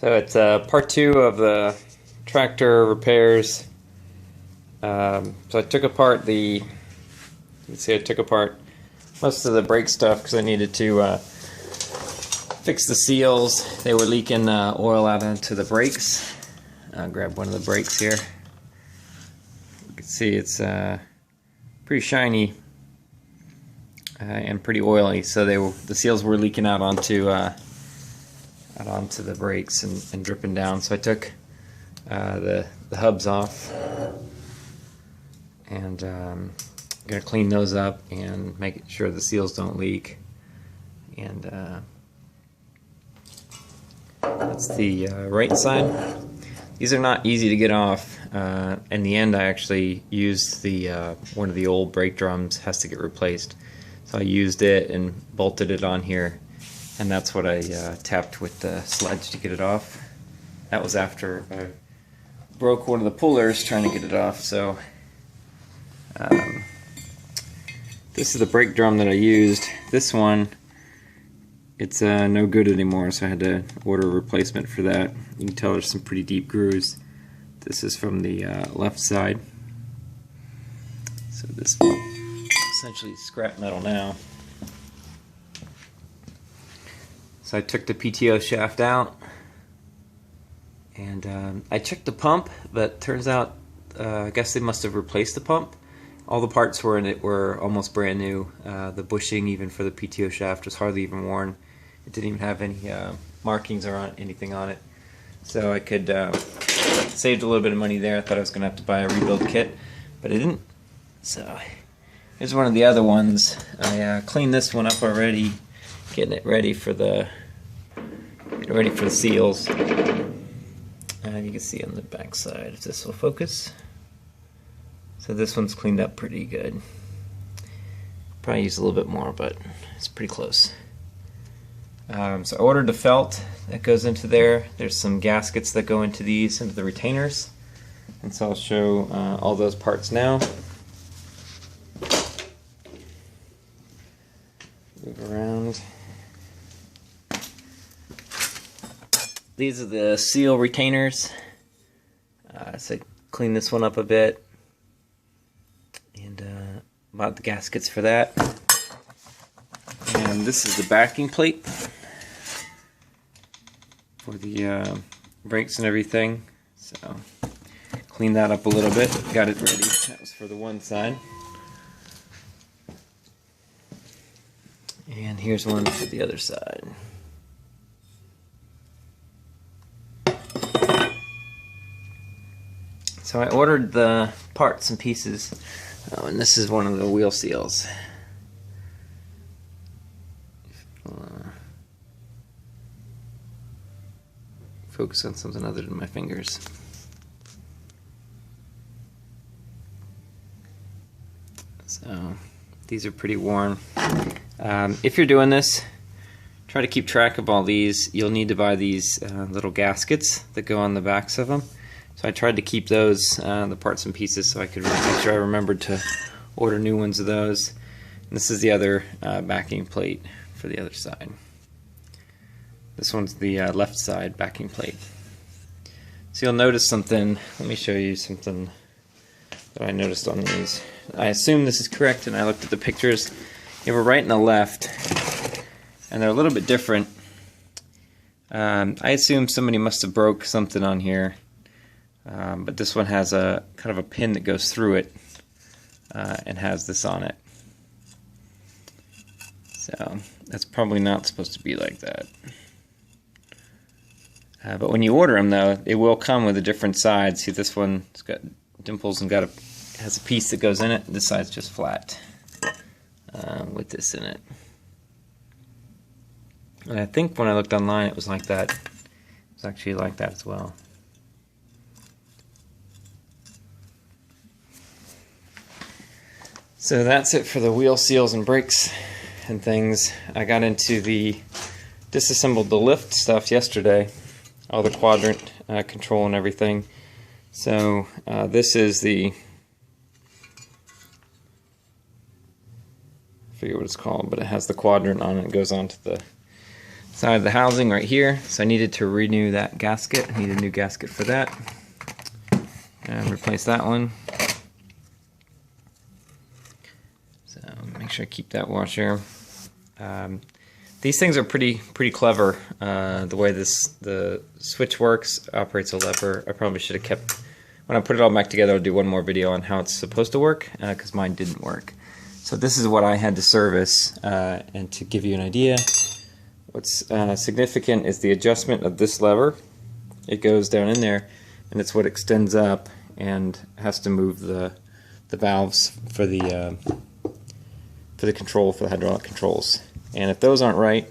So it's part two of the tractor repairs. So I took apart you can see I took apart most of the brake stuff because I needed to fix the seals. They were leaking oil out into the brakes. I'll grab one of the brakes here. You can see it's pretty shiny and pretty oily, so the seals were leaking out onto the brakes and dripping down. So I took the hubs off, and I'm gonna clean those up and make sure the seals don't leak. And that's the right side. These are not easy to get off. In the end, I actually used one of the old brake drums has to get replaced. So I used it and bolted it on here, and that's what I tapped with the sledge to get it off. That was after I broke one of the pullers trying to get it off. So this is the brake drum that I used. This one, it's no good anymore, so I had to order a replacement for that. You can tell there's some pretty deep grooves. This is from the left side. So this essentially scrap metal now. So I took the PTO shaft out, and I checked the pump, but turns out I guess they must have replaced the pump. All the parts were in it were almost brand new. The bushing, even for the PTO shaft, was hardly even worn. It didn't even have any markings or anything on it. So I could saved a little bit of money there. I thought I was going to have to buy a rebuild kit, but I didn't. So here's one of the other ones. I cleaned this one up already, getting it ready for the seals. And you can see on the back side if this will focus. So this one's cleaned up pretty good. Probably use a little bit more, but it's pretty close. So I ordered the felt that goes into there. There's some gaskets that go into these, into the retainers. And so I'll show all those parts now. Move around. These are the seal retainers. So I cleaned this one up a bit. And bought the gaskets for that. And this is the backing plate for the brakes and everything. So cleaned that up a little bit, got it ready. That was for the one side. And here's one for the other side. So I ordered the parts and pieces. Oh, and this is one of the wheel seals. Focus on something other than my fingers. So these are pretty worn. If you're doing this, try to keep track of all these. You'll need to buy these little gaskets that go on the backs of them. So I tried to keep those, the parts and pieces, so I could make sure I remembered to order new ones of those. And this is the other backing plate for the other side. This one's the left side backing plate. So you'll notice something. Let me show you something that I noticed on these. I assume this is correct, and I looked at the pictures. You have a right and a left, and they're a little bit different. I assume somebody must have broke something on here, but this one has a kind of a pin that goes through it and has this on it. So that's probably not supposed to be like that. But when you order them, though, it will come with a different side. See, this one's got dimples and has a piece that goes in it. This side's just flat with this in it. And I think when I looked online, it was like that. It was actually like that as well. So that's it for the wheel seals and brakes and things. I got into disassembled the lift stuff yesterday. All the quadrant control and everything. So this is I forget what it's called, but it has the quadrant on it. It goes onto side of the housing right here. So I needed to renew that gasket. I need a new gasket for that. And replace that one. So make sure I keep that washer. These things are pretty clever. The way the switch works, operates a lever. I probably should have kept, when I put it all back together, I'll do one more video on how it's supposed to work, because mine didn't work. So this is what I had to service, and to give you an idea, what's significant is the adjustment of this lever. It goes down in there, and it's what extends up and has to move the valves for the control, for the hydraulic controls. And if those aren't right,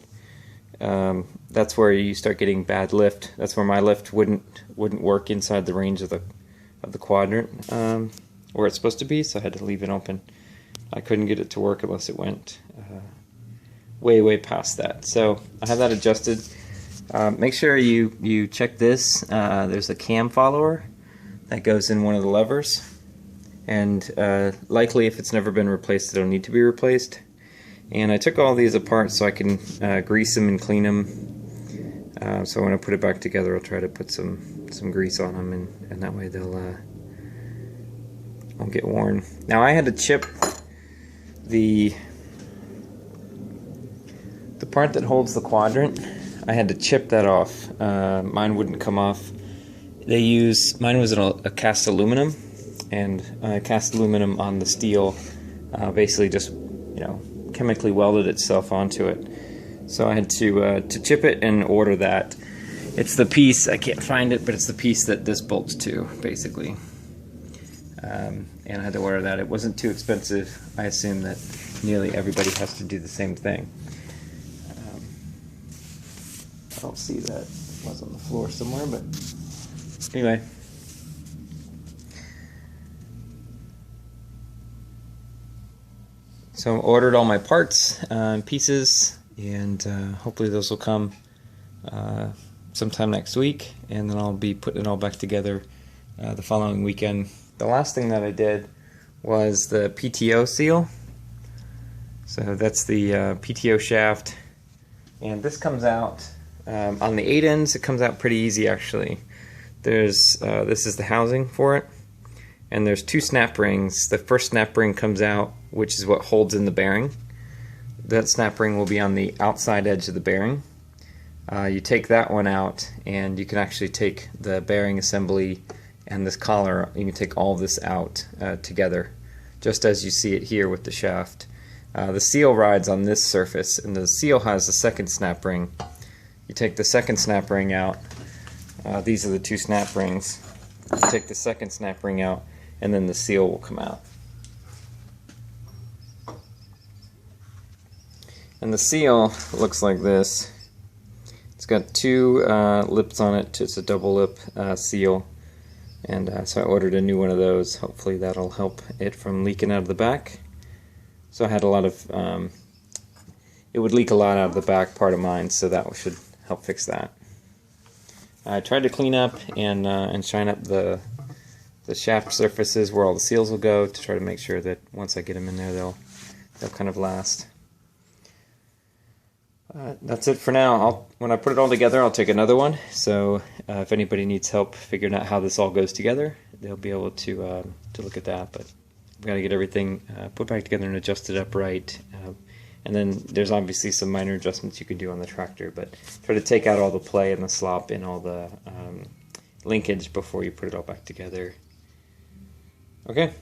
that's where you start getting bad lift. That's where my lift wouldn't work inside the range of the quadrant where it's supposed to be. So I had to leave it open. I couldn't get it to work unless it went way past that. So I have that adjusted. Make sure you check this. There's a cam follower that goes in one of the levers, and likely if it's never been replaced, it'll need to be replaced. And I took all these apart so I can grease them and clean them. So when I put it back together, I'll try to put some grease on them, and that way they'll won't get worn. Now I had to chip the part that holds the quadrant. I had to chip that off. Mine wouldn't come off. Mine was a cast aluminum, and cast aluminum on the steel basically just chemically welded itself onto it. So I had to chip it and order that. It's the piece, I can't find it, but it's the piece that this bolts to, basically. And I had to order that. It wasn't too expensive. I assume that nearly everybody has to do the same thing. I don't see that. It was on the floor somewhere, but anyway. So I ordered all my parts and pieces, and hopefully those will come sometime next week, and then I'll be putting it all back together the following weekend. The last thing that I did was the PTO seal. So that's the PTO shaft, and this comes out on the 8 ends. It comes out pretty easy, actually. There's this is the housing for it, and there's 2 snap rings. The first snap ring comes out, which is what holds in the bearing. That snap ring will be on the outside edge of the bearing. You take that one out, and you can actually take the bearing assembly and this collar. You can take all this out together, just as you see it here with the shaft. The seal rides on this surface, and the seal has the second snap ring. You take the second snap ring out. These are the 2 snap rings. You take the second snap ring out, and then the seal will come out. And the seal looks like this. It's got 2 lips on it. It's a double lip seal, and so I ordered a new one of those. Hopefully that'll help it from leaking out of the back. So I had a lot of it would leak a lot out of the back part of mine, so that should help fix that. I tried to clean up and shine up the shaft surfaces where all the seals will go, to try to make sure that once I get them in there, they'll kind of last. That's it for now. When I put it all together, I'll take another one. So if anybody needs help figuring out how this all goes together, they'll be able to look at that. But we've got to get everything put back together and adjusted up right. And then there's obviously some minor adjustments you can do on the tractor, but try to take out all the play and the slop and all the linkage before you put it all back together. Okay.